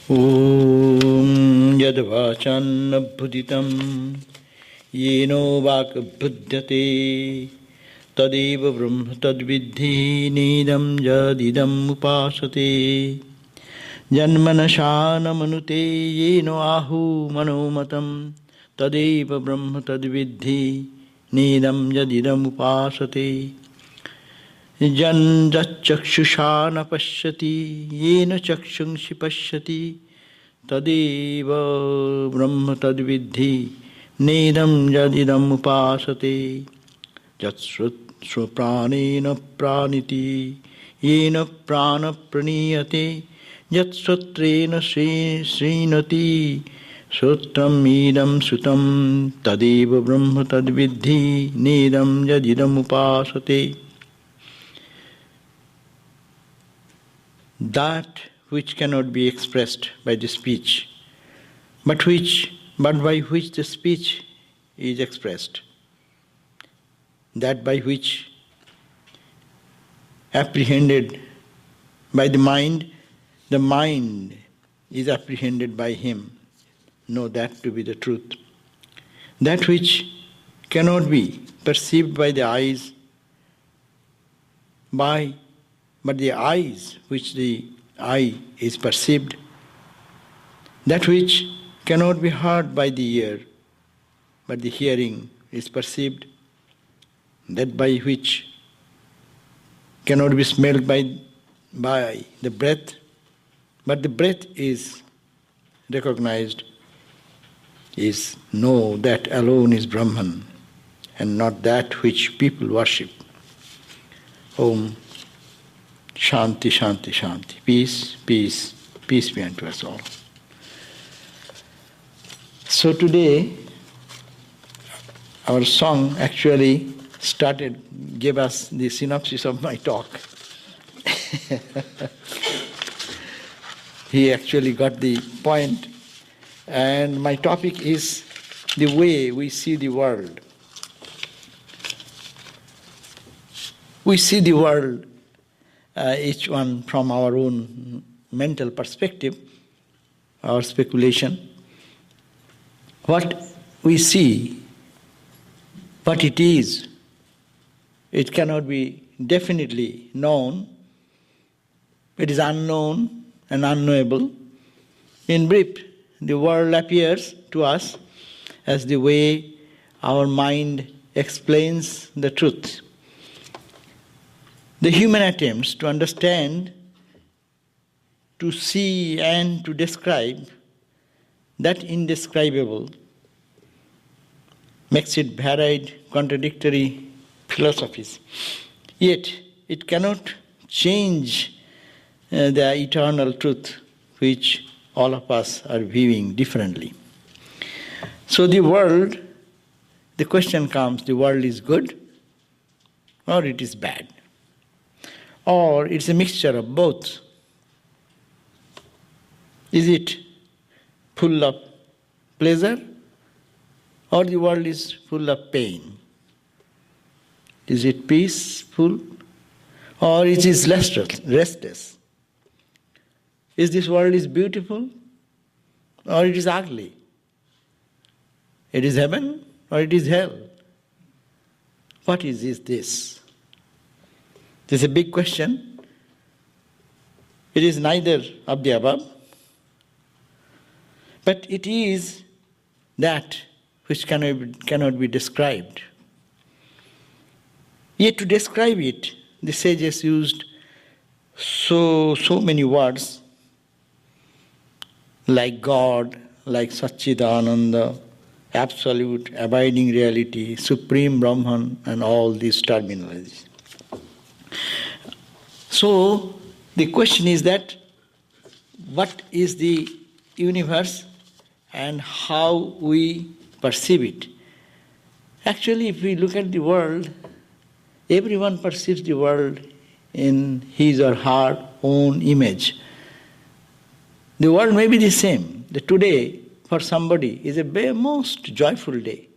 Om yadvachanabhuditam yeno vakabhudyate tadeva brahma tadviddhi nidam jadidam upasate janmanashana manute yeno ahu manomatam tadeva brahma tadviddhi nidam jadidam upasate jan chakshusha na pashyati yena chakshungshi pashyati tadeva brahma tadviddhi nedam jadidam upasate jat pranena praniti yena prana praniyate jat sutrena srinati sutram idam sutam tadeva brahma tadviddhi nedam jadidam upasate. That which cannot be expressed by the speech, but by which the speech is expressed, that by which apprehended by the mind is apprehended by him. Know that to be the truth. That which cannot be perceived by the eyes, but the eyes which the eye is perceived, that which cannot be heard by the ear, but the hearing is perceived, that by which cannot be smelled by the breath, but the breath is recognized, is know that alone is Brahman and not that which people worship. Om Shanti, Shanti, Shanti. Peace, peace, peace be unto us all. So today, our song actually gave us the synopsis of my talk. He actually got the point. And my topic is the way we see the world. We see the world, each one from our own mental perspective, our speculation. What we see, what it is, it cannot be definitely known. It is unknown and unknowable. In brief, the world appears to us as the way our mind explains the truth. The human attempts to understand, to see and to describe that indescribable makes it varied, contradictory philosophies. Yet it cannot change the eternal truth which all of us are viewing differently. So the question comes, the world is good or it is bad? Or it's a mixture of both. Is it full of pleasure or the world is full of pain? Is it peaceful or it is restless? Is this world is beautiful or it is ugly? It is heaven or it is hell? What is this? This is a big question. It is neither of the above, but it is that which cannot be described. Yet to describe it, the sages used so many words like God, like Satchidananda, absolute, abiding reality, supreme Brahman, and all these terminologies. So the question is that what is the universe and how we perceive it? Actually, if we look at the world, everyone perceives the world in his or her own image. The world may be the same. Today, for somebody, is a most joyful day.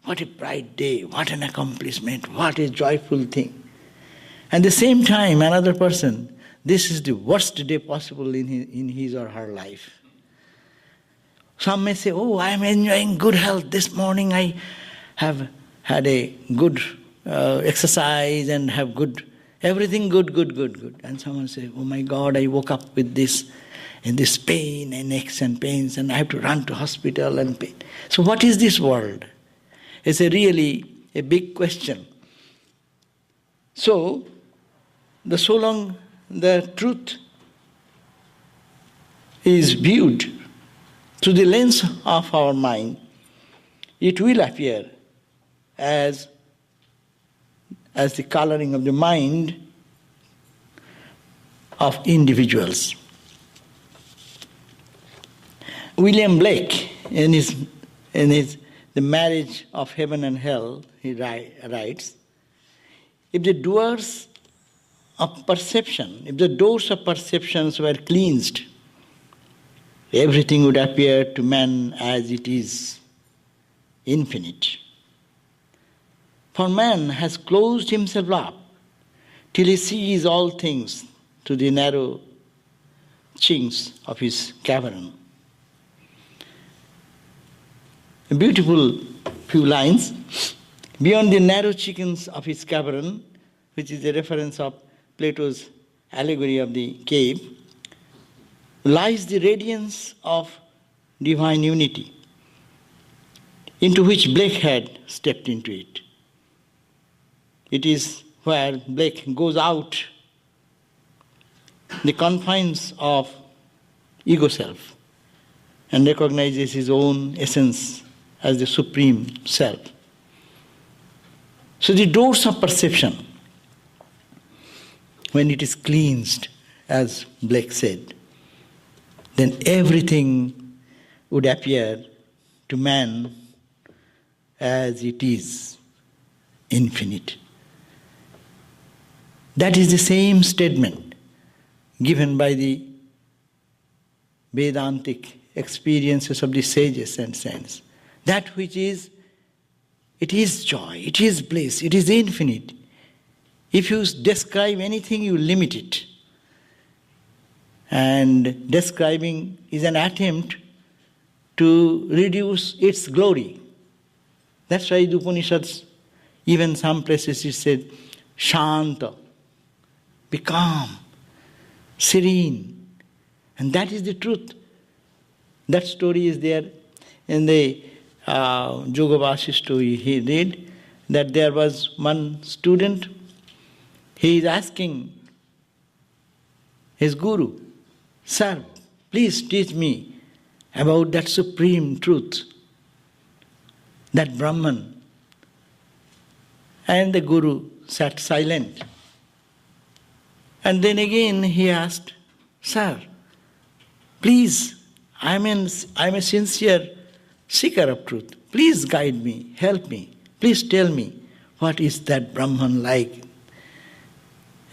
What a bright day, what an accomplishment, what a joyful thing. At the same time, another person, this is the worst day possible in his or her life. Some may say, oh, I am enjoying good health. This morning I have had a good exercise and have everything good. And someone say, oh my God, I woke up with this, and this pain and aches and pains, and I have to run to hospital and pain. So what is this world? It's really a big question. So long the truth is viewed through the lens of our mind, it will appear as the coloring of the mind of individuals. William Blake, in his The Marriage of Heaven and Hell, he writes, if the doors of perceptions were cleansed, everything would appear to man as it is, infinite. For man has closed himself up till he sees all things through the narrow chinks of his cavern. A beautiful few lines. Beyond the narrow chickens of his cavern, which is a reference of Plato's allegory of the cave, lies the radiance of divine unity, into which Blake had stepped into it. It is where Blake goes out the confines of ego self and recognizes his own essence as the supreme self. So the doors of perception, when it is cleansed, as Blake said, then everything would appear to man as it is, infinite. That is the same statement given by the Vedantic experiences of the sages and saints. That which is, it is joy, it is bliss, it is infinite. If you describe anything, you limit it. And describing is an attempt to reduce its glory. That's why the Upanishads, even some places it said, Shanta, be calm, serene. And that is the truth. That story is there in the Yoga Vasishta he read, that there was one student, he is asking his guru, Sir, please teach me about that supreme truth, that Brahman. And the guru sat silent. And then again he asked, Sir, please, I am a sincere seeker of truth. Please guide me, help me. Please tell me, what is that Brahman like?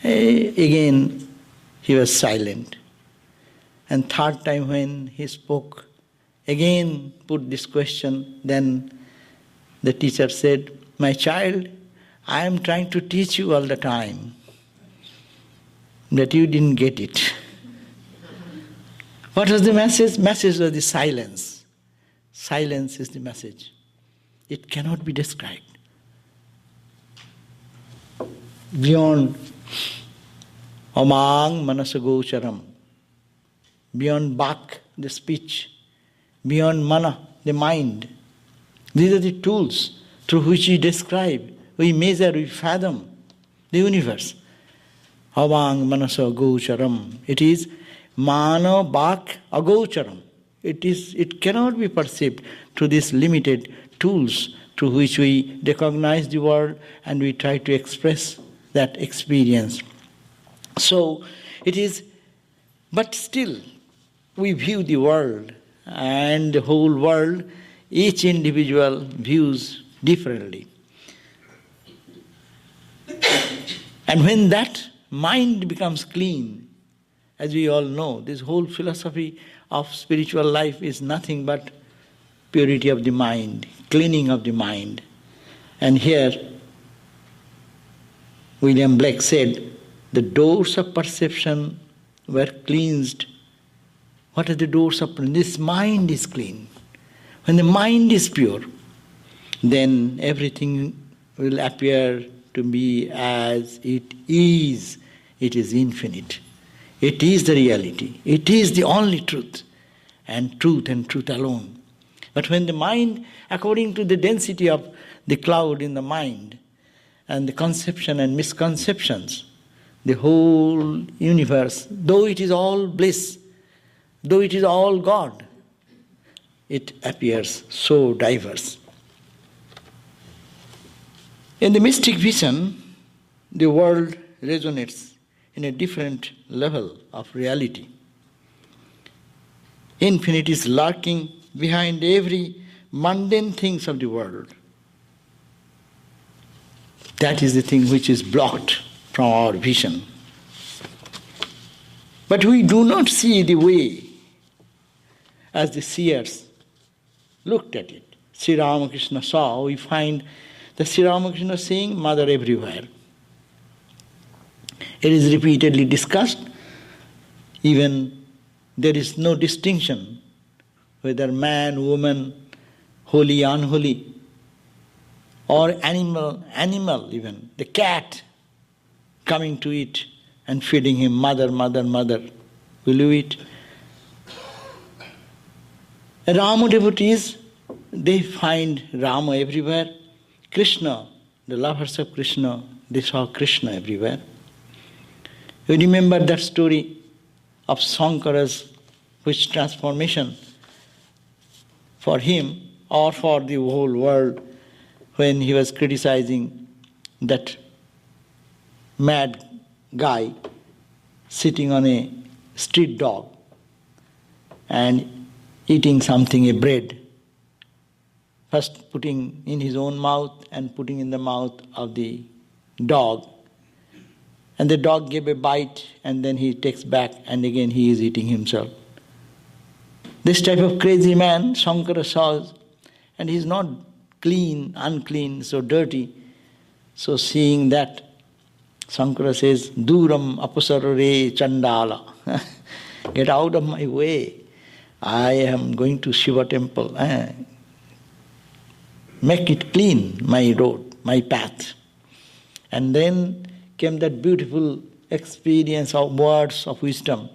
Again, he was silent. And third time when he spoke, again put this question, then the teacher said, my child, I am trying to teach you all the time, that you didn't get it. What was the message? Message was the silence. Silence is the message. It cannot be described. Beyond amang manasagocharam, beyond bak, the speech, beyond mana, the mind. These are the tools through which we describe, we measure, we fathom the universe. Avang manasa gocharam. It is mana bak agocharam. It cannot be perceived through these limited tools through which we recognize the world and we try to express that experience. So it is, but still we view the world and the whole world, each individual views differently. And when that mind becomes clean, as we all know, this whole philosophy of spiritual life is nothing but purity of the mind, cleaning of the mind. And here, William Blake said, the doors of perception were cleansed, what are the doors open? This mind is clean. When the mind is pure, then everything will appear to be as it is. It is infinite. It is the reality. It is the only truth and truth alone. But when the mind, according to the density of the cloud in the mind and the conception and misconceptions, the whole universe, though it is all bliss, though it is all God, it appears so diverse. In the mystic vision, the world resonates in a different level of reality. Infinite is lurking behind every mundane things of the world. That is the thing which is blocked from our vision. But we do not see the way as the seers looked at it. Sri Ramakrishna saw, we find the Sri Ramakrishna saying, Mother everywhere. It is repeatedly discussed. Even there is no distinction whether man, woman, holy, unholy, or animal even. The cat coming to eat and feeding him, mother, mother, mother. Will you eat? Rama devotees, they find Rama everywhere. Krishna, the lovers of Krishna, they saw Krishna everywhere. You remember that story of Shankara's, which transformation for him or for the whole world when he was criticizing that mad guy sitting on a street dog and eating something, a bread, first putting in his own mouth and putting in the mouth of the dog. And the dog gave a bite and then he takes back and again he is eating himself. This type of crazy man, Shankara saw, and he is not clean, unclean, so dirty. So seeing that, Shankara says, Duram apasarare chandala. Get out of my way. I am going to Shiva temple. Make it clean, my road, my path. And then came that beautiful experience of words of wisdom.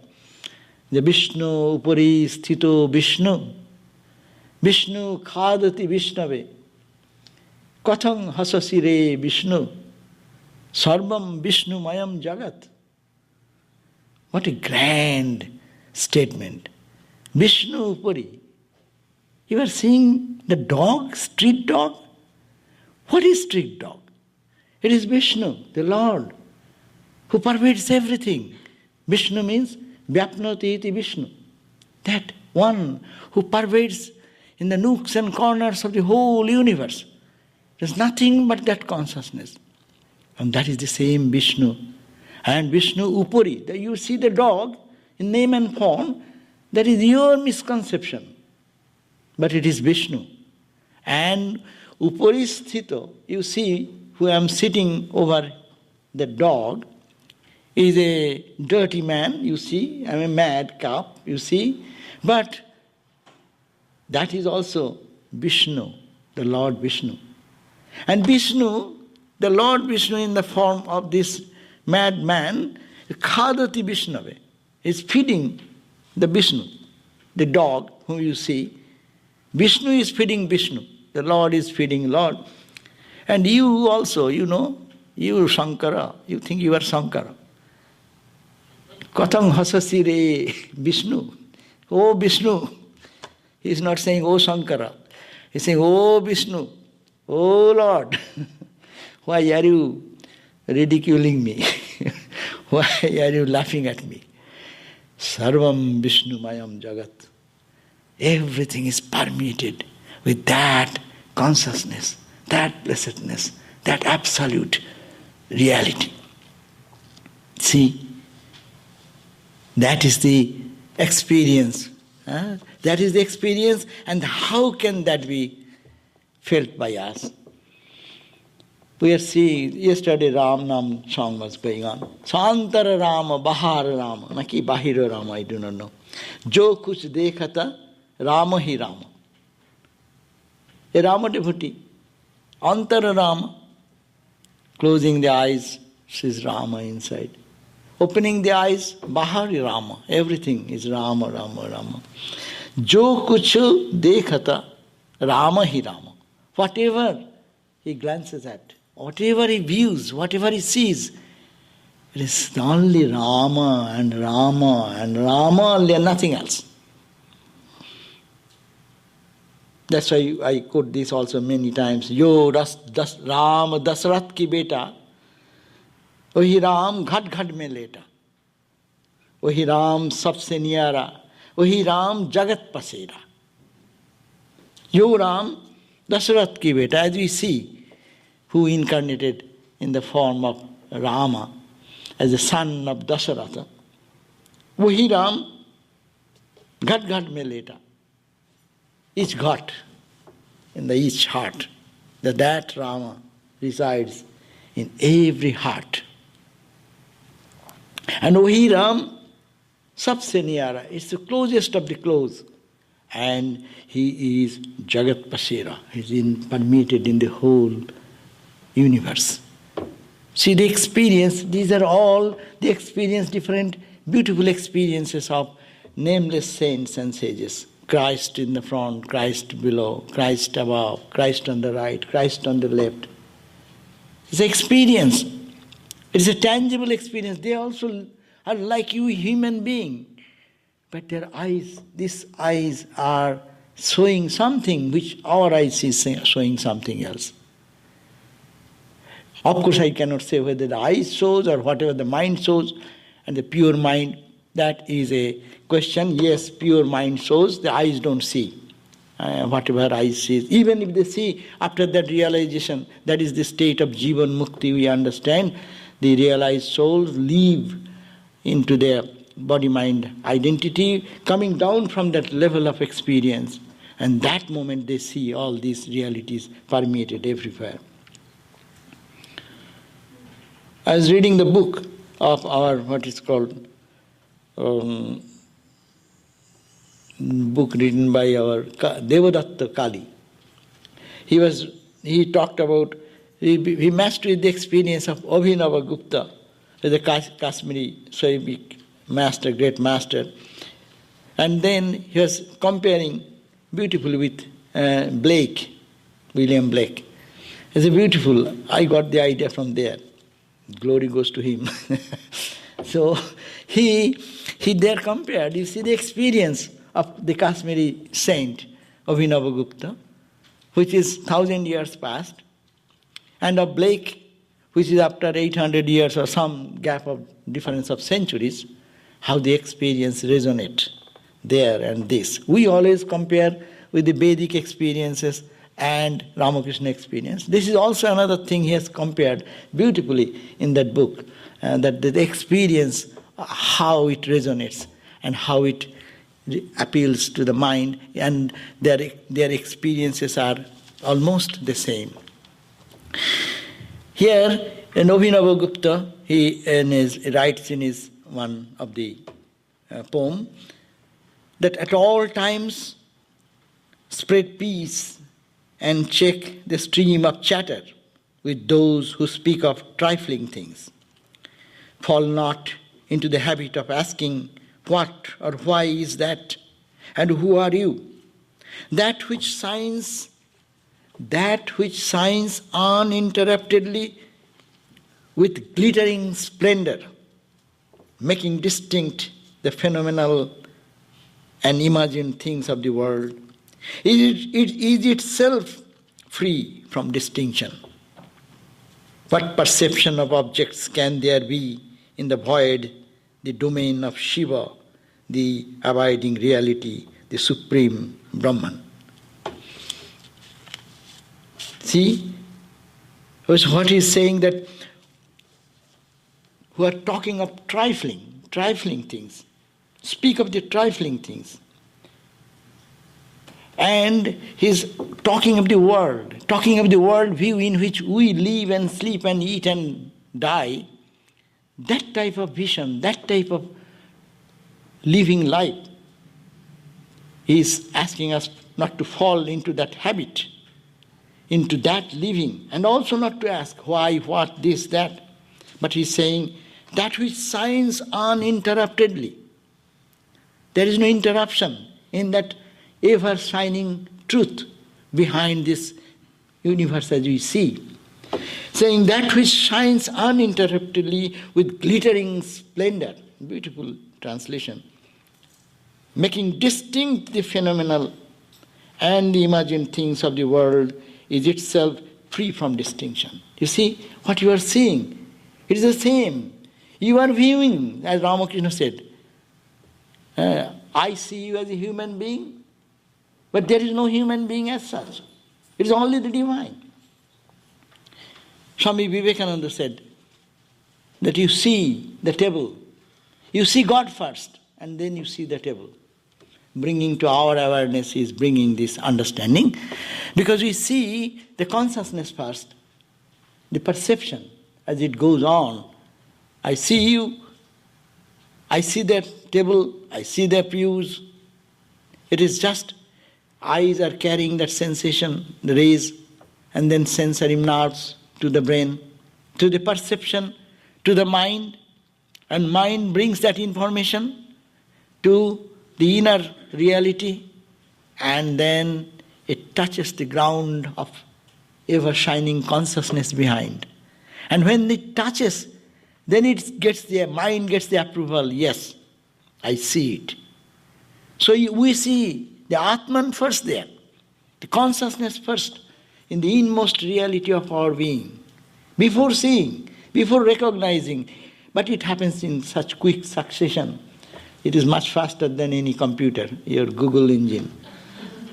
The Vishnu upari sthito Vishnu. Vishnu khadati Vishnave. Kathang hasasire Vishnu. Sarvam Vishnu mayam jagat. What a grand statement. Vishnu upari. You are seeing the dog, street dog? What is street dog? It is Vishnu, the Lord, who pervades everything. Vishnu means Vyapnoti iti Vishnu. That one who pervades in the nooks and corners of the whole universe. There's nothing but that consciousness. And that is the same Vishnu. And Vishnu Upuri, that you see the dog in name and form, that is your misconception. But it is Vishnu. And Upuri Sthito, you see, who I am sitting over the dog, is a dirty man, you see, I am a mad cop, you see. But that is also Vishnu, the Lord Vishnu. And Vishnu, the Lord Vishnu in the form of this mad man, Khadati Vishnave, is feeding the Vishnu, the dog whom you see. Vishnu is feeding Vishnu, the Lord is feeding Lord. And you also, you know, you Shankara, you think you are Shankara. Katham hasasire Vishnu. Oh Vishnu. He is not saying, oh Shankara. He is saying, oh Vishnu. Oh Lord. Why are you ridiculing me? Why are you laughing at me? Sarvam Vishnu mayam jagat. Everything is permeated with that consciousness, that blessedness, that absolute reality. See, that is the experience. That is the experience, and how can that be felt by us? We are seeing, yesterday Ram Nam song was going on. Santara Rama, Bahar Rama, Naki Bahira Rama, I do not know. Jo kuch dekhata, Rama hi Rama. A Rama devotee, Antara Rama, closing the eyes, sees Rama inside. Opening the eyes, Bahari Rama, everything is Rama, Rama, Rama. Jo kuch dekhata, Rama hi Rama. Whatever he glances at, whatever he views, whatever he sees, it is only Rama and Rama and Rama, only and nothing else. That's why I quote this also many times. Yo Ram Dasrath ki beta, Ohi Ram ghat ghat mein leta, Ohi Ram sabse niyara, Ohi Ram jagat pasera. Yo Ram Dasrath ki beta, as we see, who incarnated in the form of Rama as the son of Dasharatha. Wahi Ram ghat ghat mein leta. Each ghat in the each heart. That Rama resides in every heart. And Wahi Ram sabse niyara is the closest of the close. And he is Jagat Pasera. He is permeated in the whole universe. See the experience, these are all the experience, different beautiful experiences of nameless saints and sages. Christ in the front, Christ below, Christ above, Christ on the right, Christ on the left. It's an experience. It is a tangible experience. They also are like you, human being. But their eyes, these eyes are showing something which our eyes is showing something else. Of course, I cannot say whether the eyes shows or whatever the mind shows, and the pure mind, that is a question. Yes, pure mind shows, the eyes don't see. Whatever eyes sees, even if they see after that realization, that is the state of Jivan Mukti, we understand, the realized souls leave into their body-mind identity, coming down from that level of experience, and that moment they see all these realities permeated everywhere. I was reading the book of our, what is called, book written by our Devadatta Kali. He talked about, he matched with the experience of Abhinava Gupta, the Kashmiri Swami master, great master. And then he was comparing beautifully with Blake, William Blake. It's a beautiful, I got the idea from there. Glory goes to him. So he there compared, you see the experience of the Kashmiri saint Abhinava Gupta, which is 1,000 years past, and of Blake, which is after 800 years or some gap of difference of centuries, how the experience resonate there and this. We always compare with the Vedic experiences and Ramakrishna experience. This is also another thing he has compared beautifully in that book, that the experience, how it resonates and how it appeals to the mind, and their experiences are almost the same. Here, in Abhinava Gupta, he writes in his one of the poem that at all times spread peace and check the stream of chatter with those who speak of trifling things. Fall not into the habit of asking what or why is that, and who are you? That which shines uninterruptedly with glittering splendor, making distinct the phenomenal and imagined things of the world, it is itself free from distinction. What perception of objects can there be in the void, the domain of Shiva, the abiding reality, the supreme Brahman? See, what he's saying, that who are talking of trifling things, speak of the trifling things. And he's talking of the world, talking of the world view in which we live and sleep and eat and die, that type of vision, that type of living life, he is asking us not to fall into that habit, into that living, and also not to ask why, what, this, that. But he's saying that which shines uninterruptedly. There is no interruption in that ever-shining truth behind this universe as we see. Saying that which shines uninterruptedly with glittering splendor. Beautiful translation. Making distinct the phenomenal and the imagined things of the world is itself free from distinction. You see, what you are seeing, it is the same. You are viewing, as Ramakrishna said, I see you as a human being, but there is no human being as such. It is only the divine. Swami Vivekananda said that you see the table, you see God first, and then you see the table. Bringing to our awareness is bringing this understanding, because we see the consciousness first, the perception as it goes on. I see you, I see that table, I see the pews. It is just eyes are carrying that sensation, the rays, and then sensory nerves to the brain, to the perception, to the mind, and mind brings that information to the inner reality, and then it touches the ground of ever-shining consciousness behind. And when it touches, then it gets the mind gets the approval, yes, I see it. So we see the Atman first there, the consciousness first, in the inmost reality of our being, before seeing, before recognizing. But it happens in such quick succession. It is much faster than any computer, your Google engine.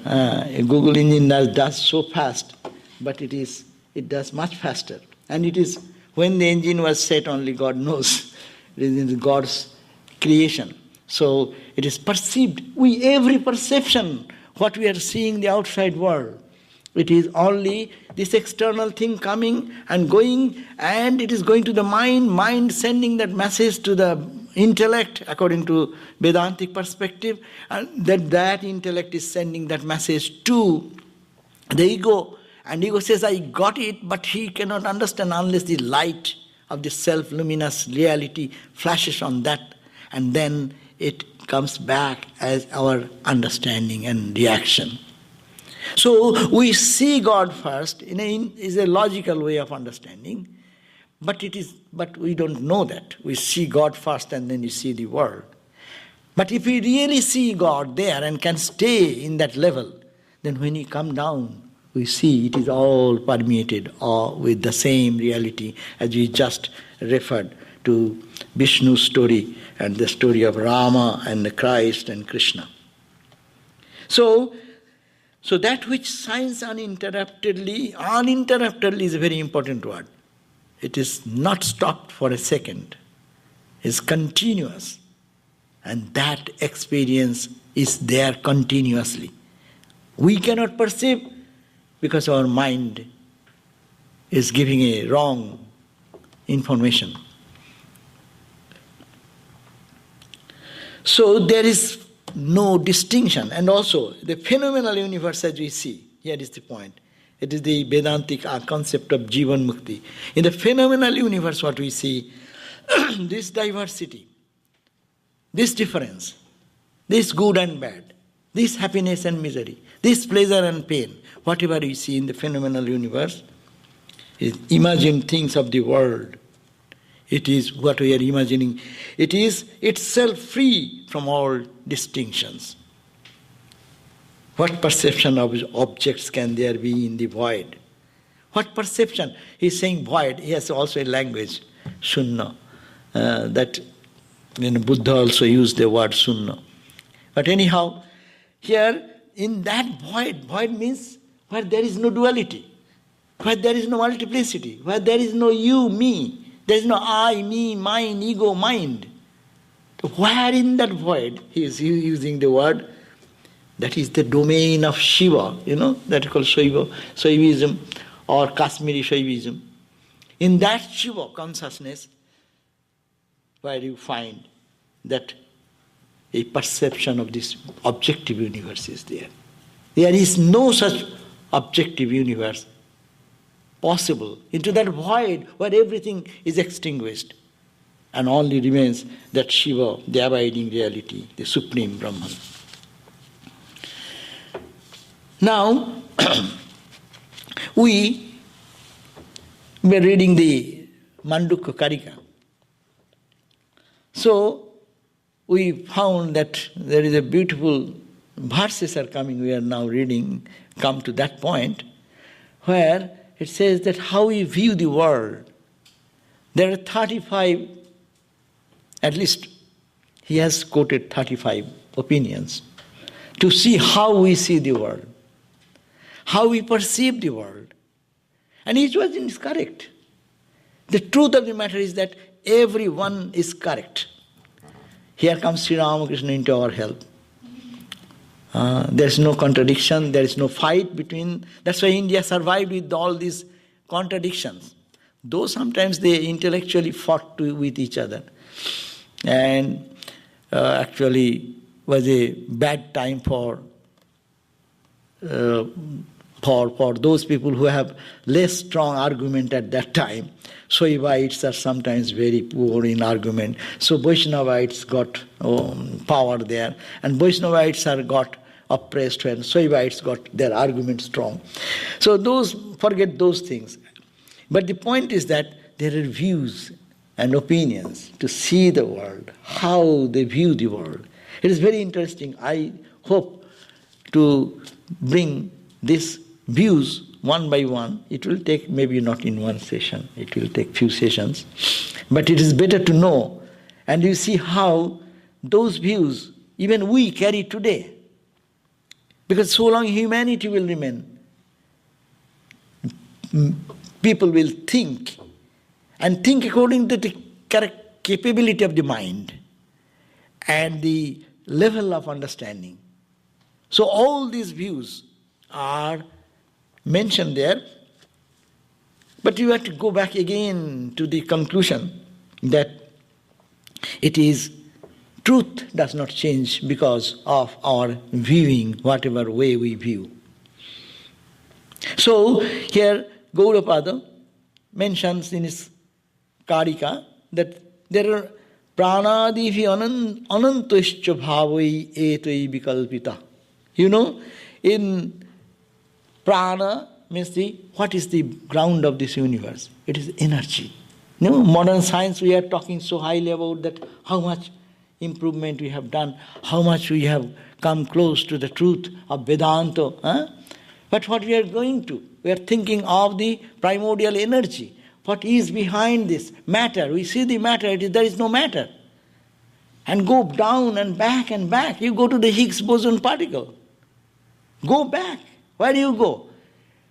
A Google engine does so fast, but it does much faster. And it is, when the engine was set, only God knows. It is in God's creation. So it is perceived. Every perception, what we are seeing the outside world, it is only this external thing coming and going, and it is going to the mind sending that message to the intellect, according to Vedantic perspective, and that intellect is sending that message to the ego, and ego says, I got it, but he cannot understand unless the light of the self-luminous reality flashes on that, and then it comes back as our understanding and reaction. So we see God first is a logical way of understanding, but we don't know that. We see God first and then you see the world. But if we really see God there and can stay in that level, then when we come down, we see it is all permeated with the same reality as we just referred to Vishnu's story and the story of Rama and the Christ and Krishna. So that which shines uninterruptedly is a very important word. It is not stopped for a second. It is continuous. And that experience is there continuously. We cannot perceive because our mind is giving a wrong information. So there is no distinction. And also the phenomenal universe as we see, here is the point. It is the Vedantic concept of Jivan Mukti. In the phenomenal universe what we see, this diversity, this difference, this good and bad, this happiness and misery, this pleasure and pain, whatever we see in the phenomenal universe, is imagined things of the world. It is what we are imagining. It is itself free from all distinctions. What perception of objects can there be in the void? What perception? He is saying void. He has also a language, Shunna. That Buddha also used the word Shunna. But anyhow, here in that void means where there is no duality, where there is no multiplicity, where there is no you, me. There is no I, me, mine, ego, mind. Where in that void, he is using the word That is the domain of Shiva, that is called Shaivism or Kashmiri Shaivism. In that Shiva consciousness, where you find that a perception of this objective universe is there. There is no such objective universe possible. Into that void where everything is extinguished and only remains that Shiva, the abiding reality, the supreme Brahman. Now, we were reading the Mandukya Karika. So, we found that there is a beautiful verses are coming, we are now reading, come to that point, where it says that how we view the world. There are 35, at least he has quoted 35 opinions, to see how we see the world, how we perceive the world. And each one is correct. The truth of the matter is that everyone is correct. Here comes Sri Ramakrishna into our help. There is no contradiction, there is no fight between. That's why India survived with all these contradictions. Though sometimes they intellectually fought with each other. And actually was a bad time for those people who have less strong argument at that time. Shaivites are sometimes very poor in argument. So Vaishnavites got power there. And Vaishnavites are got oppressed when Shaivites got their argument strong. So forget those things. But the point is that there are views and opinions to see the world, how they view the world. It is very interesting. I hope to bring these views one by one. It will take maybe not in one session, it will take few sessions. But it is better to know. And you see how those views, even we carry today. Because so long humanity will remain, people will think, and think according to the capability of the mind and the level of understanding. So all these views are mentioned there, but you have to go back again to the conclusion that it is truth does not change because of our viewing, whatever way we view. So here Gaudapada mentions in his Karika that there are pranadivi anantascha bhavai etai vikalpita. In prana means what is the ground of this universe? It is energy. Modern science we are talking so highly about that, how much improvement we have done, how much we have come close to the truth of Vedanta. But what we are going to? We are thinking of the primordial energy. What is behind this matter? We see the matter, there is no matter. And go down and back and back. You go to the Higgs boson particle. Go back. Where do you go?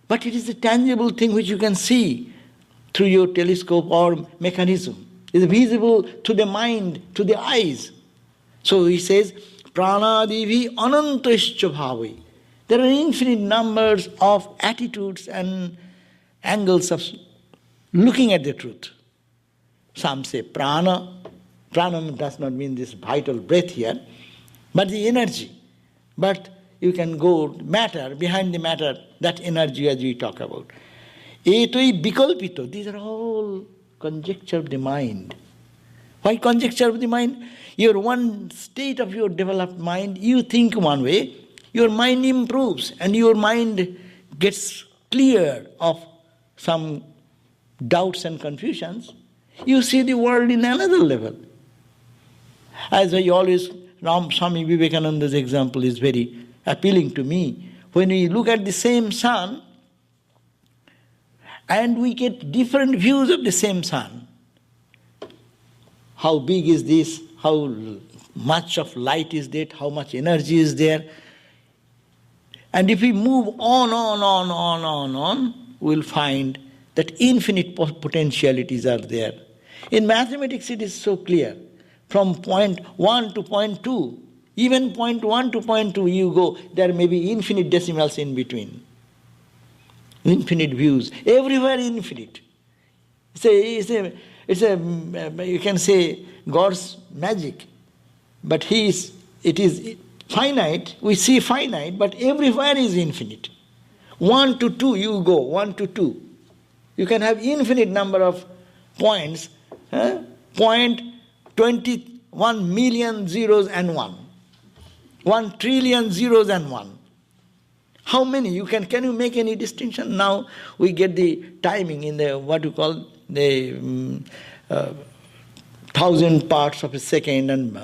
But it is a tangible thing which you can see through your telescope or mechanism. It is visible to the mind, to the eyes. So he says, pranadivi anantascha bhavi. There are infinite numbers of attitudes and angles of looking at the truth. Some say prana. Prana does not mean this vital breath here, but the energy. But you can go matter, behind the matter, that energy as we talk about. Etoi vikalpito. These are all conjecture of the mind. Why conjecture of the mind? Your one state of your developed mind, you think one way, your mind improves and your mind gets clear of some doubts and confusions. You see the world in another level. As I always, Swami Vivekananda's example is very appealing to me. When we look at the same sun and we get different views of the same sun. How big is this? How much of light is that? How much energy is there? And if we move on, we'll find that infinite potentialities are there. In mathematics it is so clear. From point 1 to point 2, Even point 1 to point 2 you go, there may be infinite decimals in between. Infinite views. Everywhere infinite. It's a you can say God's magic. But it is finite, we see finite, but everywhere is infinite. 1 to 2 you go, 1 to 2. You can have infinite number of points, point 21 million zeros and 1. 1 trillion zeros and 1. How many? Can you make any distinction? Now we get the timing in the what you call the 1,000 parts of a second and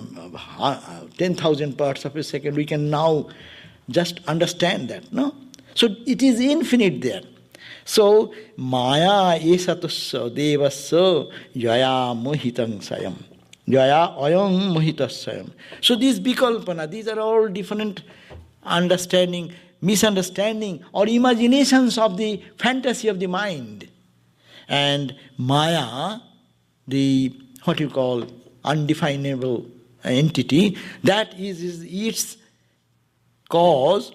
10,000 parts of a second. We can now just understand that, no? So it is infinite there. So Maya esatusya devasya jaya mohitang sayam. Jaya ayam mohitasayam. So these vikalpana, these are all different understanding, misunderstanding or imaginations of the fantasy of the mind. And Maya, the what you call undefinable entity, that is its cause,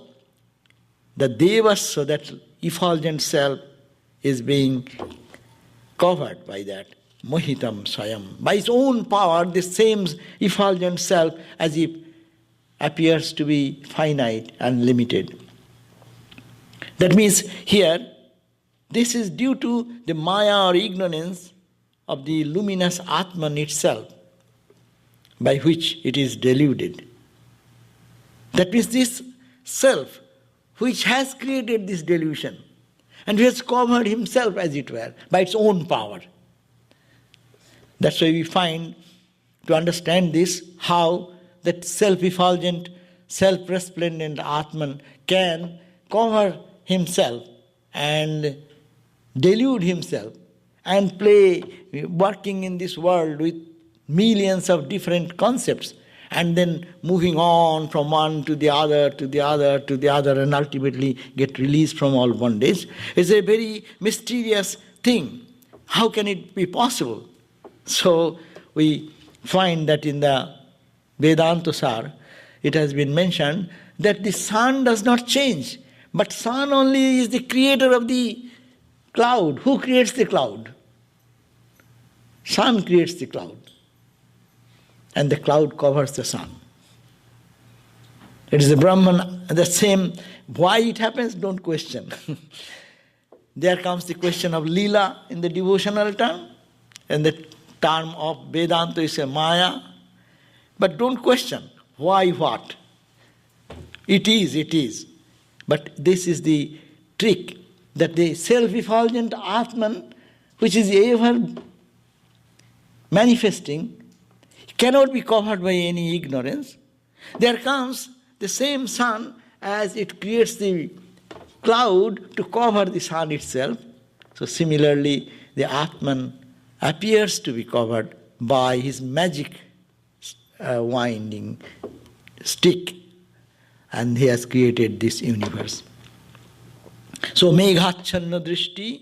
the devas, so that effulgent self is being covered by that. Mohitam Swayam. By its own power, the same effulgent self as if appears to be finite and limited. That means here, this is due to the Maya or ignorance of the luminous Atman itself, by which it is deluded. That means this self, which has created this delusion, and which has covered himself, as it were, by its own power. That's why we find, to understand this, how that self-effulgent, self-resplendent Atman can cover himself and delude himself and play, working in this world with millions of different concepts, and then moving on from one to the other, to the other, to the other, and ultimately get released from all bondage. It's a very mysterious thing. How can it be possible? So we find that in the Vedanta Sar, it has been mentioned that the sun does not change, but sun only is the creator of the cloud. Who creates the cloud? Sun creates the cloud. And the cloud covers the sun. It is the Brahman, the same. Why it happens, don't question. There comes the question of Leela in the devotional term, and the term of Vedanta is a Maya. But don't question, why, what? It is. But this is the trick, that the self-effulgent Atman, which is ever manifesting, cannot be covered by any ignorance. There comes the same sun as it creates the cloud to cover the sun itself. So similarly, the Atman appears to be covered by his magic winding stick, and he has created this universe. So meghachanna drishti,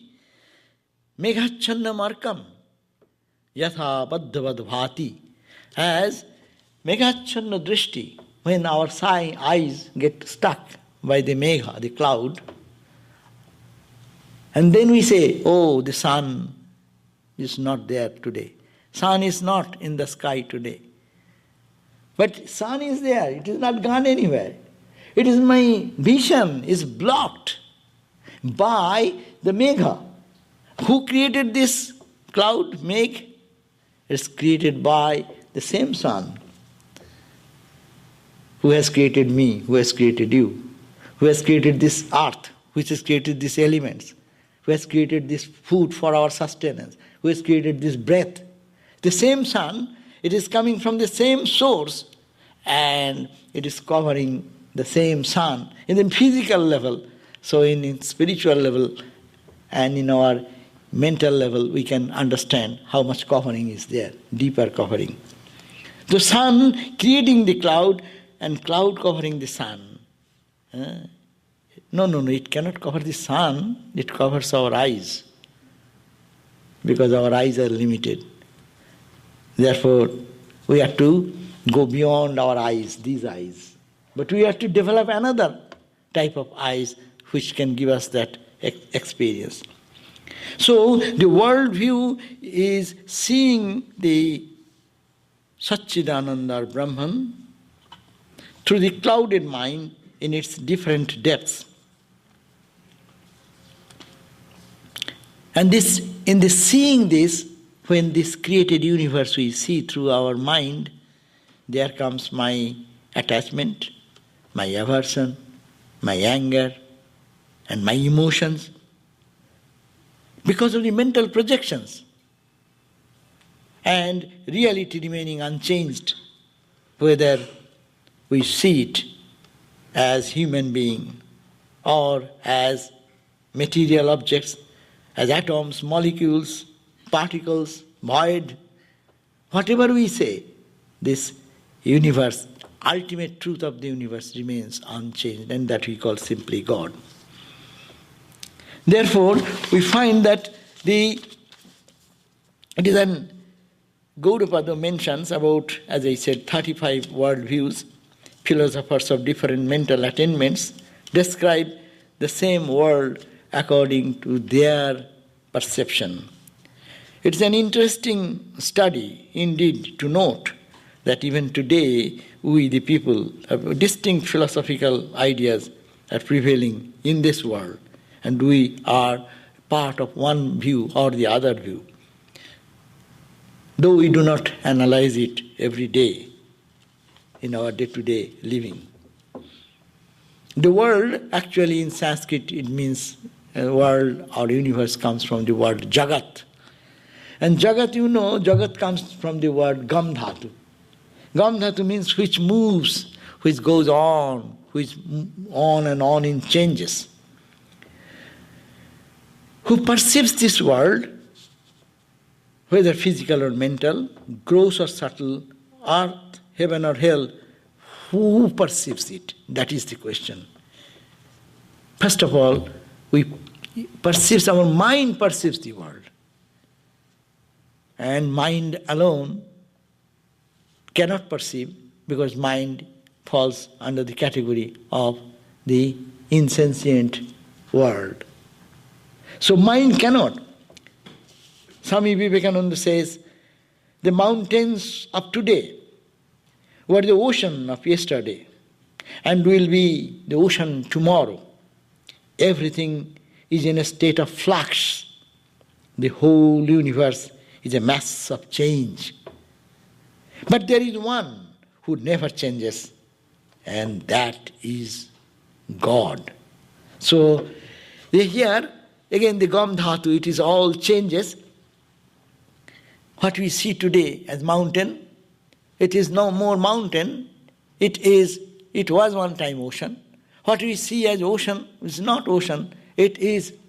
meghachanna markam, yatha baddhavad bhati. As meghachanna drishti, when our eyes get stuck by the megha, the cloud, and then we say, oh, the sun is not there today. Sun is not in the sky today. But sun is there, it is not gone anywhere. It is my vision is blocked by the megha. Who created this cloud, megh? It's created by the same sun who has created me, who has created you, who has created this earth, which has created these elements, who has created this food for our sustenance, who has created this breath. The same sun, it is coming from the same source, and it is covering the same sun in the physical level. So in spiritual level and in our mental level, we can understand how much covering is there, deeper covering. The sun creating the cloud and cloud covering the sun. No, it cannot cover the sun, it covers our eyes, because our eyes are limited. Therefore, we have to go beyond our eyes, these eyes. But we have to develop another type of eyes which can give us that experience. So the worldview is seeing the Satchidananda or Brahman through the clouded mind in its different depths. And this, in the seeing this, when this created universe we see through our mind, there comes my attachment, my aversion, my anger, and my emotions, because of the mental projections, and reality remaining unchanged, whether we see it as human being or as material objects, as atoms, molecules, particles, void, whatever we say, this universe, ultimate truth of the universe remains unchanged, and that we call simply God. Therefore, we find that it is an Gaudapada mentions about, as I said, 35 worldviews. Philosophers of different mental attainments describe the same world according to their perception. It's an interesting study indeed to note that even today we the people have distinct philosophical ideas are prevailing in this world, and we are part of one view or the other view, though we do not analyze it every day in our day-to-day living. The world, actually in Sanskrit, it means world or universe comes from the word Jagat. And Jagat, you know, Jagat comes from the word Gam Dhatu. Gam Dhatu means which moves, which goes on, which on and on in changes. Who perceives this world, whether physical or mental, gross or subtle, earth, heaven or hell, who perceives it? That is the question. First of all, our mind perceives the world. And mind alone cannot perceive, because mind falls under the category of the insentient world. So mind cannot. Swami Vivekananda says, the mountains of today were the ocean of yesterday and will be the ocean tomorrow. Everything is in a state of flux. The whole universe is a mass of change. But there is one who never changes, and that is God. So here, again the Gam Dhatu, it is all changes. What we see today as mountain, it is no more mountain, it was one time ocean. What we see as ocean is not ocean,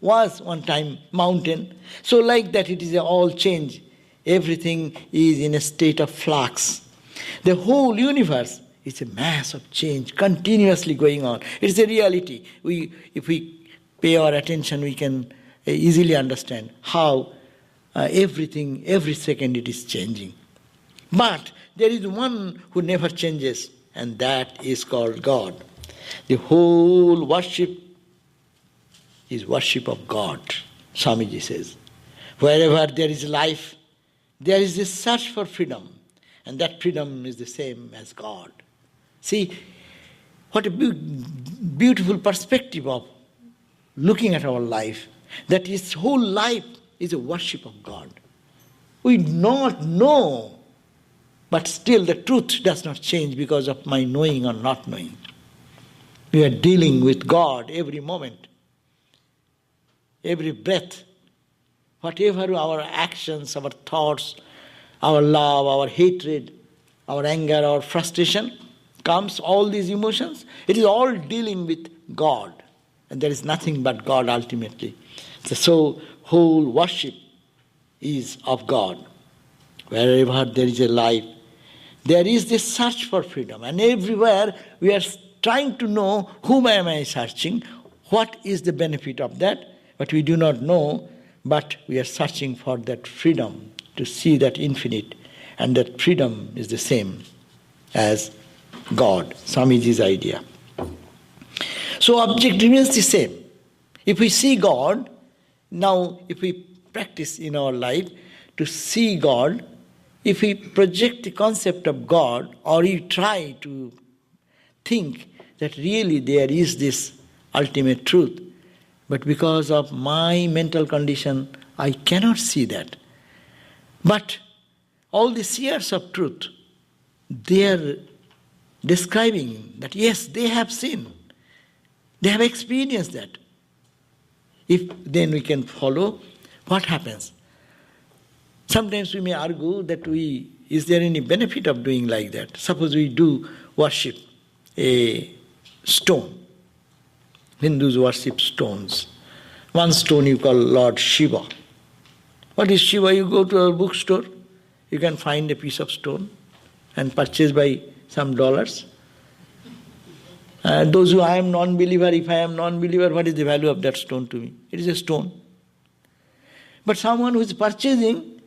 was one time mountain. So like that it is all change. Everything is in a state of flux. The whole universe is a mass of change continuously going on. It is a reality. If we pay our attention, we can easily understand how everything, every second it is changing. But there is one who never changes, and that is called God. The whole worship is worship of God, Swamiji says. Wherever there is life, there is a search for freedom, and that freedom is the same as God. See, what a beautiful perspective of looking at our life, that His whole life is a worship of God. We do not know, but still the truth does not change because of my knowing or not knowing. We are dealing with God every moment, every breath. Whatever our actions, our thoughts, our love, our hatred, our anger, our frustration comes, all these emotions, it is all dealing with God. And there is nothing but God ultimately. So whole worship is of God. Wherever there is a life, there is this search for freedom. And everywhere we are trying to know, whom am I searching? What is the benefit of that? But we do not know, but we are searching for that freedom, to see that infinite. And that freedom is the same. as God, Swamiji's idea. So object remains the same. If we see God, now if we practice in our life to see God, if we project the concept of God, or we try to think that really there is this ultimate truth, but because of my mental condition, I cannot see that. But all the seers of truth, they are describing that yes, they have seen, they have experienced that. If then we can follow what happens. Sometimes we may argue that is there any benefit of doing like that? Suppose we do worship a stone. Hindus worship stones. One stone you call Lord Shiva. What is Shiva? You go to a bookstore, you can find a piece of stone and purchase by some dollars. Those who I am non-believer, if I am non-believer, what is the value of that stone to me? It is a stone. But someone who is purchasing,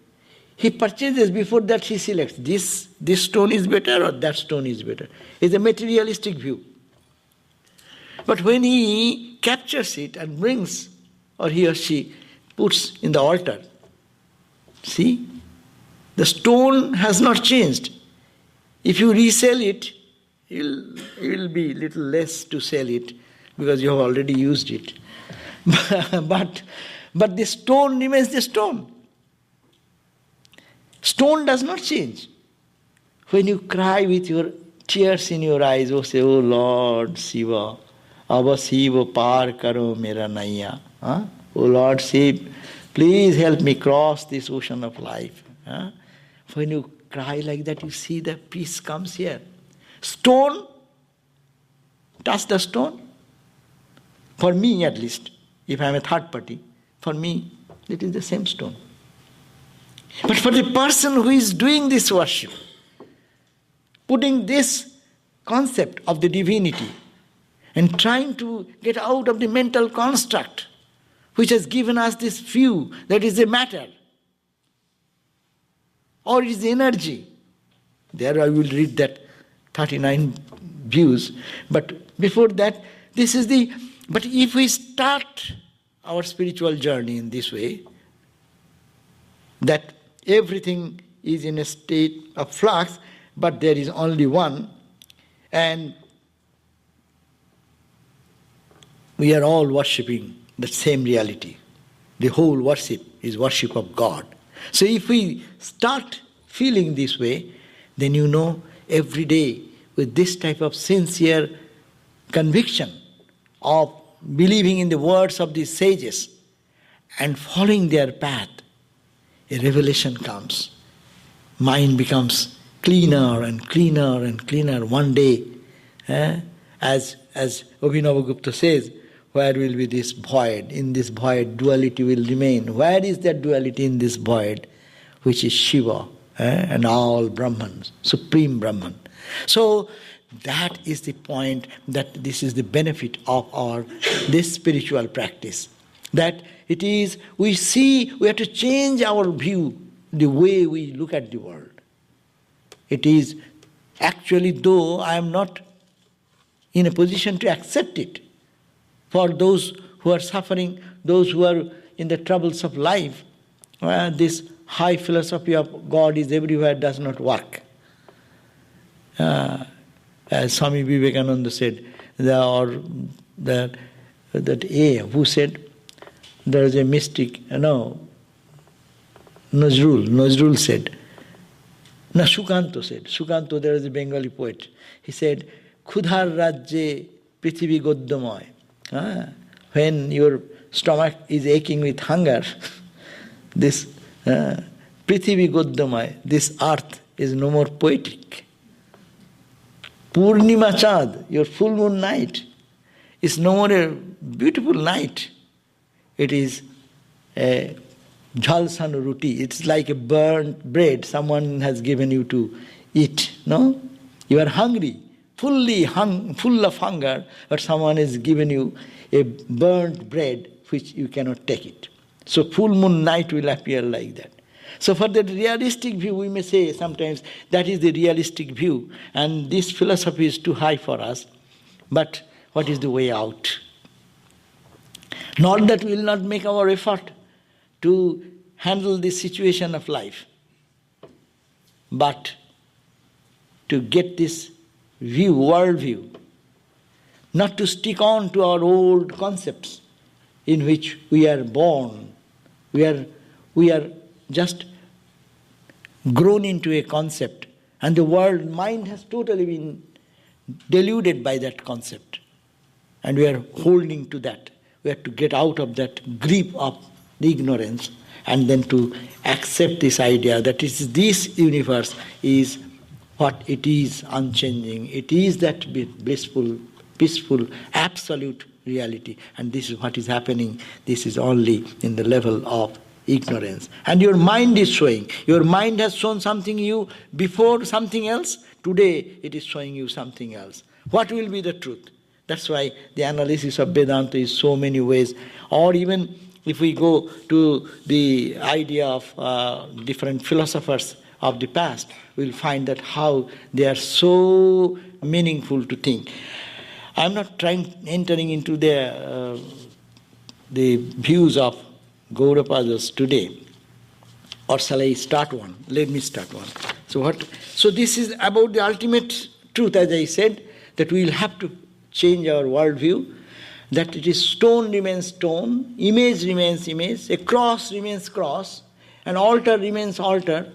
he purchases, before that he selects, this stone is better or that stone is better. It's a materialistic view. But when he captures it and brings, or he or she puts in the altar, see, the stone has not changed. If you resell it, it will be little less to sell it because you have already used it. But the stone remains the stone. Stone does not change. When you cry with your tears in your eyes, oh say, oh Lord Shiva, Aba Shiva par karo mera naiya. Oh Lord Shiva, please help me cross this ocean of life. When you cry like that, you see the peace comes here. Stone, touch the stone. For me at least, if I am a third party, for me it is the same stone. But for the person who is doing this worship, putting this concept of the divinity and trying to get out of the mental construct which has given us this view that is a matter or it is energy. There I will read that 39 views. But before that, but if we start our spiritual journey in this way, that everything is in a state of flux, but there is only one, and we are all worshipping the same reality. The whole worship is worship of God. So if we start feeling this way, then you know every day with this type of sincere conviction of believing in the words of these sages and following their path, a revelation comes. Mind becomes cleaner and cleaner and cleaner one day. As Abhinavagupta says, where will be this void? In this void, duality will remain. Where is that duality in this void? Which is Shiva and all Brahmans, Supreme Brahman. So that is the point, that this is the benefit of this spiritual practice. That it is, we have to change our view, the way we look at the world. It is actually, though I am not in a position to accept it, for those who are suffering, those who are in the troubles of life, this high philosophy of God is everywhere does not work. As Swami Vivekananda said, who said, there is a mystic, Nazrul said, Sukanto, there is a Bengali poet, he said, Khudhar Rajye Prithivi Goddamoy. When your stomach is aching with hunger, this Prithivi Goddamoy, this earth is no more poetic. Purnima Chad, your full moon night, is no more a beautiful night. It is a jhalsan ruti. It's like a burnt bread someone has given you to eat. No? You are hungry, full of hunger, but someone has given you a burnt bread which you cannot take it. So full moon night will appear like that. So for the realistic view, we may say sometimes that is the realistic view, and this philosophy is too high for us. But what is the way out? Not that we will not make our effort to handle this situation of life, but to get this view, world view, not to stick on to our old concepts in which we are born. We are just grown into a concept, and the world mind has totally been deluded by that concept, and we are holding to that. We have to get out of that grip of the ignorance, and then to accept this idea that this universe is what it is, unchanging. It is that blissful, peaceful, absolute reality, and this is what is happening. This is only in the level of ignorance. And your mind is showing. Your mind has shown something you before, something else. Today it is showing you something else. What will be the truth? That's why the analysis of Vedanta is so many ways. Or even if we go to the idea of different philosophers of the past, we'll find that how they are so meaningful to think. I'm not entering into the views of Gaudapadas today. Or shall I start one? Let me start one. So this is about the ultimate truth, as I said, that we will have to change our worldview, that it is stone remains stone, image remains image, a cross remains cross, an altar remains altar,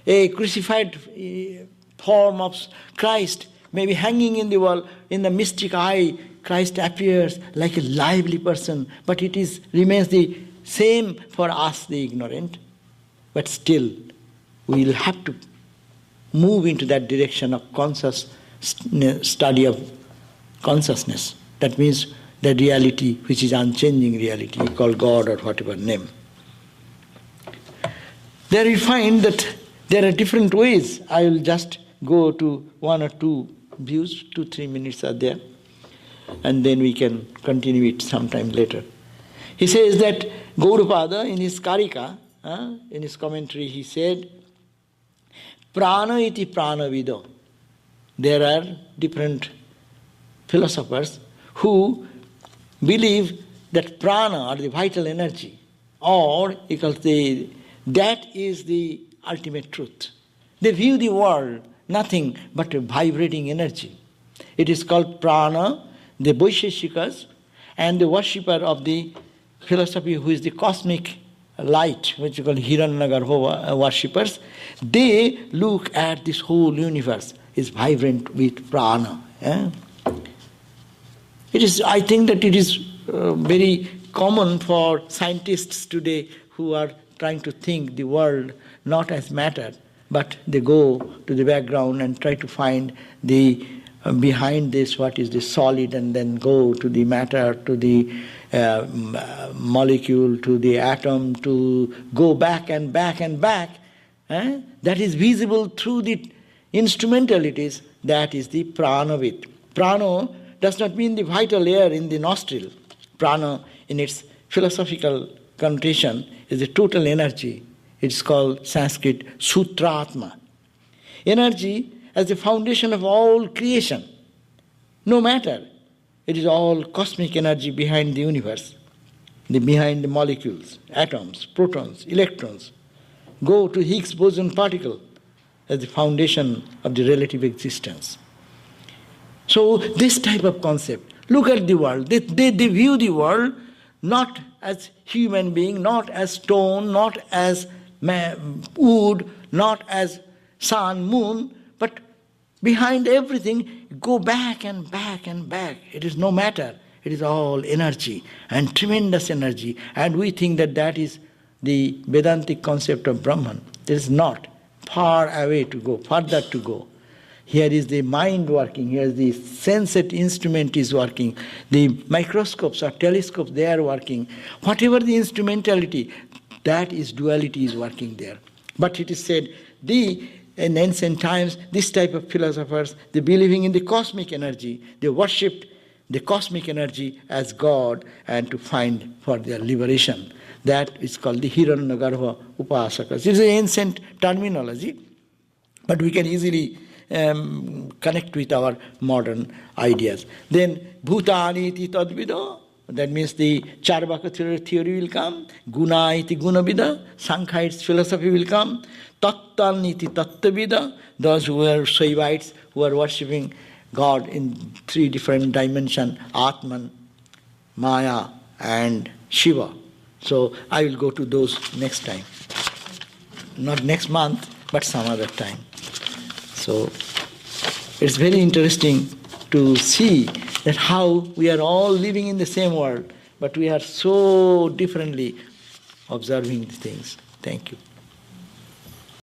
a crucified form of Christ may be hanging in the wall. In the mystic eye, Christ appears like a lively person, but it remains the same for us, the ignorant. But still, we will have to move into that direction of conscious study of consciousness. That means the reality which is unchanging reality, you call God or whatever name. There you find that there are different ways. I will just go to one or two views, 2-3 minutes are there, and then we can continue it sometime later. He says that Gaudapada in his Karika, in his commentary, he said, Prana iti prana vido. There are different philosophers who believe that prana, or the vital energy, or that is the ultimate truth. They view the world nothing but a vibrating energy. It is called prana, the Vaisheshikas, and the worshipper of the philosophy who is the cosmic light, which you call Hiranyagarbha worshippers. They look at this whole universe is vibrant with prana. I think that it is very common for scientists today who are trying to think the world not as matter, but they go to the background and try to find the behind this what is the solid, and then go to the matter, to the molecule, to the atom, to go back and back and back. That is visible through the instrumentalities. That is the pranavit. Prana does not mean the vital air in the nostril. Prana, in its philosophical connotation, is the total energy. It's called Sanskrit Sutratma. Energy as the foundation of all creation. No matter. It is all cosmic energy behind the universe, behind the molecules, atoms, protons, electrons. Go to Higgs boson particle as the foundation of the relative existence. So this type of concept, look at the world. They view the world not as human being, not as stone, not as wood, not as sun, moon, but behind everything, go back and back and back. It is no matter. It is all energy, and tremendous energy. And we think that that is the Vedantic concept of Brahman. It is not. Far away to go, further to go. Here is the mind working, here is the sensate instrument is working, the microscopes or telescopes, they are working. Whatever the instrumentality, that is duality is working there. But it is said, in ancient times, this type of philosophers, they believing in the cosmic energy, they worshipped the cosmic energy as God and to find for their liberation. That is called the Hiranyagarbha Upasakas. It's an ancient terminology, but we can easily connect with our modern ideas. Then Bhutani iti tadvida, that means the Charvaka theory will come. Guna iti gunavida, Sankhya's philosophy will come. Tattan iti tattavida, those who are Shaivites, who are worshipping God in three different dimensions, Atman, Maya and Shiva. So I will go to those next time. Not next month, but some other time. So it's very interesting to see that how we are all living in the same world, but we are so differently observing the things. Thank you.